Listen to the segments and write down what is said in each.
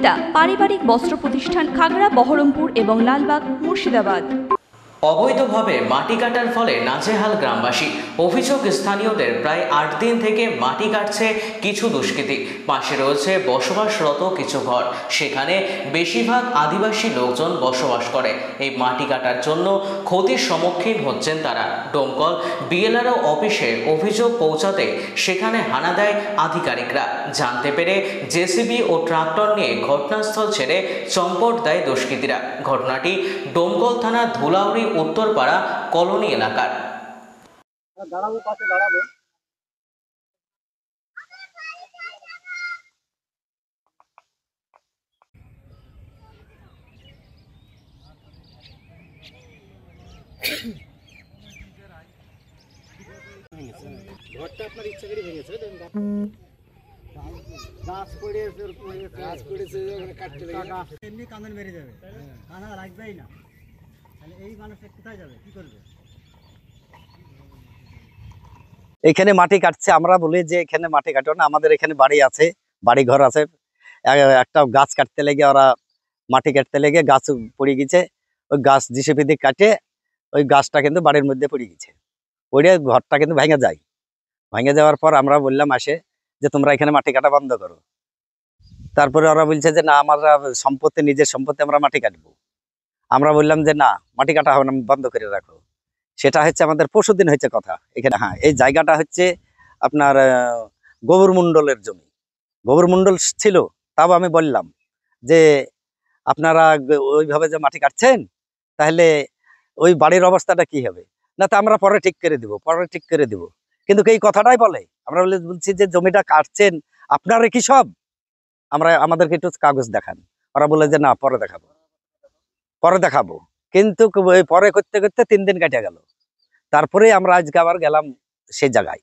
বিদ্যা পারিবারিক বস্ত্র প্রতিষ্ঠান খাগড়া, বহরমপুর এবং লালবাগ, মুর্শিদাবাদ। অবৈধভাবে মাটি কাটার ফলে নাজেহাল গ্রামবাসী। অভিযোগ স্থানীয়দের, প্রায় 8 দিন থেকে মাটি কাটছে কিছু দুষ্কৃতী। পাশে রয়েছে বসবাসরত কিছু ঘর, সেখানে বেশিরভাগ আদিবাসী লোকজন বসবাস করে। এই মাটি কাটার জন্য ক্ষতির সম্মুখীন হচ্ছেন তারা। ডোমকল বিএলআরও অফিসে অভিযোগ পৌঁছাতে সেখানে হানা দেয় আধিকারিকরা। জানতে পেরে জেসিবি ও ট্রাক্টর নিয়ে ঘটনাস্থল ছেড়ে চম্পট দেয় দুষ্কৃতীরা। ঘটনাটি ডোমকল থানা ধুলাউড়ি উত্তরপাড়া কলোনি এলাকার। ঘরটা আপনার ইচ্ছা করে ভেঙেছে, গাছ পড়েছে কাটতে এমনি কাঁদন মেরে যাবে, কানা লাগবেই না, তাহলে এই মানুষটা কোথায় যাবে, কি করবে? এখানে মাটি কাটছে, আমরা বলি যে এখানে মাটি কাটো না, আমাদের এখানে বাড়ি আছে, বাড়ি ঘর আছে। একটা গাছ কাটতে লেগে ওরা মাটি কাটতে লেগে গাছ পড়ে গেছে, ওই গাছ জিসিপি দিয়ে কাটে ওই গাছটা কিন্তু বাড়ির মধ্যে পড়ে গেছে, পড়ে ঘরটা কিন্তু ভেঙে যায়। ভেঙে যাওয়ার পর আমরা বললাম আসে যে তোমরা এখানে মাটি কাটা বন্ধ করো। তারপরে ওরা বলছে যে না, আমরা সম্পত্তি, নিজের সম্পত্তি, আমরা মাটি কাটবো। আমরা বললাম যে না, মাটি কাটা হবে না, বন্ধ করে রাখো। সেটা হচ্ছে আমাদের পরশুদিন হয়েছে কথা এখানে। হ্যাঁ, এই জায়গাটা হচ্ছে আপনার গোবর মণ্ডলের জমি, গোবর মণ্ডল ছিল। তাও আমি বললাম যে আপনারা ওইভাবে যে মাটি কাটছেন, তাহলে ওই বাড়ির অবস্থাটা কি হবে? না, তা আমরা পরে ঠিক করে দিব, পরে ঠিক করে দিব। কিন্তু এই কথাটাই বলে। আমরা বলছি যে জমিটা কাটছেন আপনারা কি সব, আমাদেরকে একটু কাগজ দেখান। ওরা বলে যে না, পরে দেখাবো, পরে দেখাবো। কিন্তু পরে করতে করতে 3 দিন কেটে গেল। তারপরে আমরা আজকে আবার গেলাম সেই জায়গায়,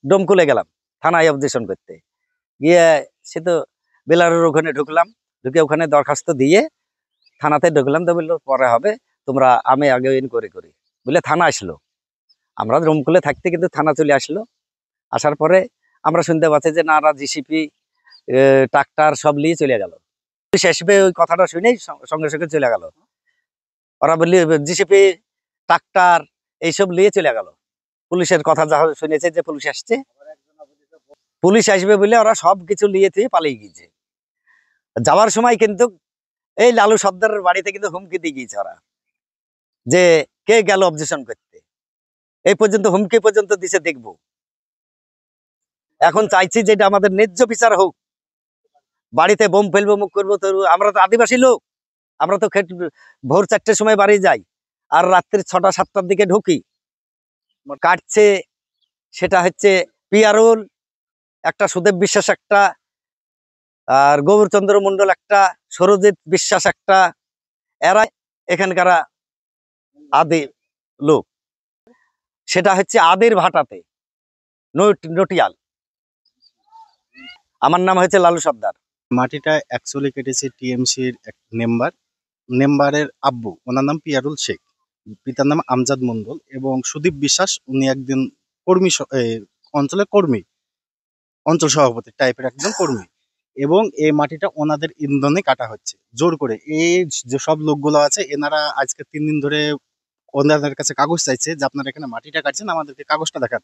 ডোমকুলে গেলাম থানায় অবজেকশন করতে গিয়ে। সে তো বেলারের ওখানে ঢুকলাম, ঢুকে ওখানে দরখাস্ত দিয়ে থানাতে ঢুকলাম। তো বললো পরে হবে, তোমরা আমি আগে ইনকোয়ারি করি বলে থানা আসলো। আমরা ডোমকুলে থাকতে কিন্তু থানা চলে আসলো। আসার পরে আমরা শুনতে পাচ্ছি যে না, জিসিপি ট্রাক্টর সব নিয়ে চলে গেল। পুলিশ আসবে ওই কথাটা শুনেই সঙ্গে সঙ্গে চলে গেল। ওরা বললি জিসিপি ট্রাক্টর এইসব নিয়ে চলে গেল। পুলিশের কথা যা শুনেছে যে পুলিশ আসছে, পুলিশ আসবে বলে ওরা সব কিছু নিয়ে থেকে পালিয়ে গিয়েছে। যাওয়ার সময় কিন্তু এই লালু সর্দারের বাড়িতে কিন্তু হুমকি দিয়ে গিয়েছে ওরা, যে কে গেল অবজেকশন করতে। এই পর্যন্ত হুমকি পর্যন্ত দিছে, দেখবো। এখন চাইছি যেটা আমাদের ন্যায্য বিচার হোক। বাড়িতে বোম ফেলবো, মুখ করবো, তো আমরা তো আদিবাসী লোক, আমরা তো ভোর 4টের সময় বাড়ি যাই আর রাত্রি 6টা-7টার দিকে ঢুকি। কাটছে সেটা হচ্ছে পিয়ারুল একটা, সুদেব বিশ্বাস একটা, আর গৌরচন্দ্র মন্ডল একটা, সরজিৎ বিশ্বাস একটা। এরা এখানকার আদি লোক। সেটা হচ্ছে আদির ভাটাতে, নটিয়াল। আমার নাম হচ্ছে লালু সর্দার। মাটিটা অ্যাকচুয়ালি কেটেছে টিএমসির এক মেম্বারের আব্বু, ওনার নাম পিয়ারুল শেখ, পিতার নাম আমজাদ মন্ডল, এবং সুদীপ বিশ্বাস, উনি একদিন কর্মী, অঞ্চলের কর্মী, অঞ্চল সভাপতি টাইপের একজন কর্মী। এবং এই মাটিটা ওনাদের ইন্ধনে কাটা হচ্ছে জোর করে। এই যে সব লোকগুলো আছে, এনারা আজকে 3 দিন ধরে ওনাদের কাছে কাগজ চাইছে যে আপনারা এখানে মাটিটা কাটছেন, আমাদেরকে কাগজটা দেখান।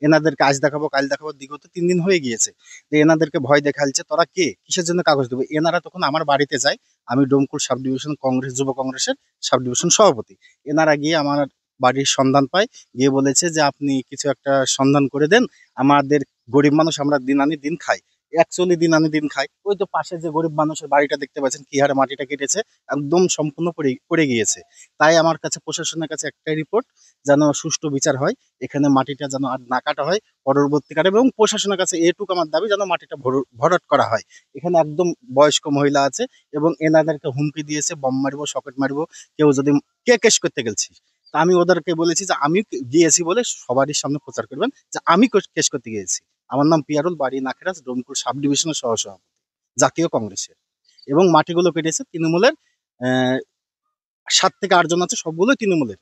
এনাদেরকে আজ দেখাবো, কাল দেখাবো, বিগত 3 দিন হয়ে গিয়েছে। তো এনাদেরকে ভয় দেখাচ্ছে, তোরা কে, কিসের জন্য কাগজ দেবো। এনারা তখন আমার বাড়িতে যায়, আমি ডোমকুল সাব ডিভিশন কংগ্রেস, যুব কংগ্রেসের সাব ডিভিশন সভাপতি। এনারা গিয়ে আমার বাড়ির সন্ধান পায়, গিয়ে বলেছে যে আপনি কিছু একটা সন্ধান করে দেন, আমাদের গরিব মানুষ, আমরা দিন আনি দিন খাই। অ্যাকচুয়ালি দিন আনি দিন খাই। ওই তো পাশে যে গরিব মানুষের বাড়িটা দেখতে পাচ্ছেন, কি হারে মাটিটা কেটেছে, একদম সম্পূর্ণ পড়ে গিয়েছে। তাই আমার কাছে প্রশাসনের কাছে একটাই রিপোর্ট, যেন সুষ্ঠু বিচার হয়, এখানে মাটিটা যেন আর না কাটা হয় পরবর্তীকালে। এবং প্রশাসনের কাছে এটুকু আমার দাবি, যেন মাটিটা ভরাট করা হয়। এখানে একদম বয়স্ক মহিলা আছে এবং এনাদেরকে হুমকি দিয়েছে, বম মারবো, সকেট মারবো, কেউ যদি কে কেস করতে গেছি। তা আমি ওদেরকে বলেছি যে আমি গিয়েছি বলে সবারই সামনে প্রচার করবেন যে আমি কেস করতে গিয়েছি। আমার নাম পিয়ারুল, বাড়ি নাখেরাজ, ডোমকুল সাব ডিভিশনের সহসভাপতি, জাতীয় কংগ্রেসের। এবং মাটিগুলো কেটেছে তৃণমূলের 7 থেকে 8 জন আছে, সবগুলোই তৃণমূলের।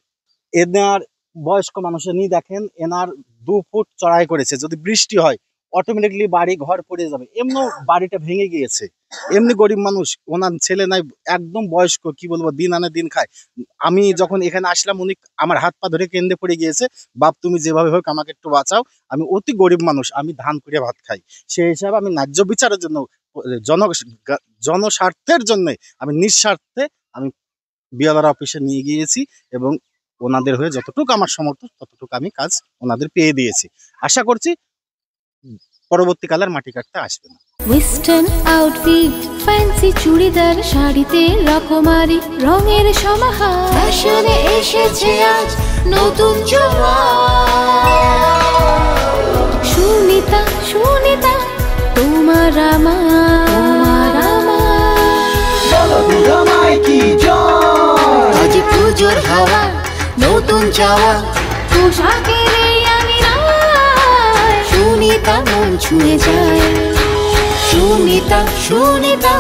এনার বয়স্ক মানুষের নিয়ে দেখেন, এনার 2 ফুট চড়াই করেছে। যদি বৃষ্টি হয় অটোমেটিকলি বাড়ি ঘর পড়ে যাবে। এমনি বাড়িটা ভেঙে গিয়েছে, এমনি গরিব মানুষ, ওনার ছেলে নাই, একদম বয়স্ক, কি বলবো, দিন আনে দিন খায়। আমি যখন এখানে আসলাম উনি আমার হাত পা ধরে কেন্দ্রে পড়ে গিয়েছে, বাপ তুমি যেভাবে হোক আমাকে একটু বাঁচাও, আমি অতি গরিব মানুষ, আমি ধান করে ভাত খাই। সেই হিসাবে আমি ন্যায্য বিচারের জন্য, জন জনস্বার্থের জন্য আমি নিঃস্বার্থে আমি বিএলআর অফিসে নিয়ে গিয়েছি এবং ওনাদের হয়ে যতটুকু আমার সমর্থ ততটুকু আমি কাজ ওনাদের পেয়ে দিয়েছি। আশা করছি পরবর্তীকালে আর মাটি কাটতে আসবে না। ওয়েস্টার্ন আউটফিট, ফ্যান্সি চুড়িদার, শাড়িতে রকমারি রঙের সমাহার, ফ্যাশনে এসেছে আজ নতুন সুনিতা, সুনিতা তোমার আমার আজ পুজোর হাওয়া, নতুন চাওয়া পোশাকের এই আঙিনায়, সুনিতা মন ছুঁয়ে যায়। সুনিতা, সুনিতা,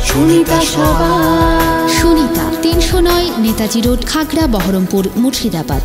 সুনিতা সবার। সুনিতা 309 নেতাজি রোড, খাগড়া, বহরমপুর, মুর্শিদাবাদ।